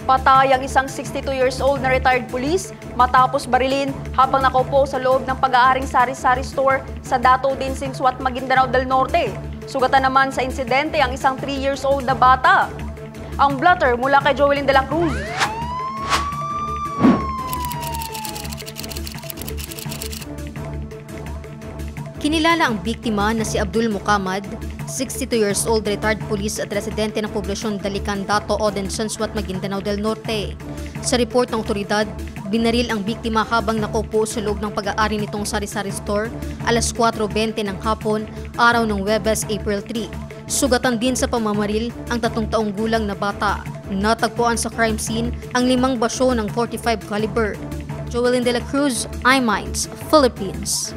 Patay ang isang 62 years old na retired police matapos barilin habang nakaupo sa loob ng pag-aaring sari-sari store sa Dato Dinsing, Suat, Maguindanao del Norte. Sugatan naman sa insidente ang isang 3 years old na bata. Ang blotter mula kay Joelyn de la Cruz. Kinilala ang biktima na si Abdul Mukamad, 62 years old retired police at residente ng poblasyon Dalican, Dato Dinsing, Suat, Maguindanao del Norte. Sa report ng otoridad, binaril ang biktima habang nakaupo sa loob ng pag-aari nitong sari-sari store alas 4:20 ng hapon, araw ng Huwebes, April 3. Sugatan din sa pamamaril ang 3 taong gulang na bata. Natagpuan sa crime scene ang 5 basyo ng .45 caliber. Joelyn de la Cruz, iMinds, Philippines.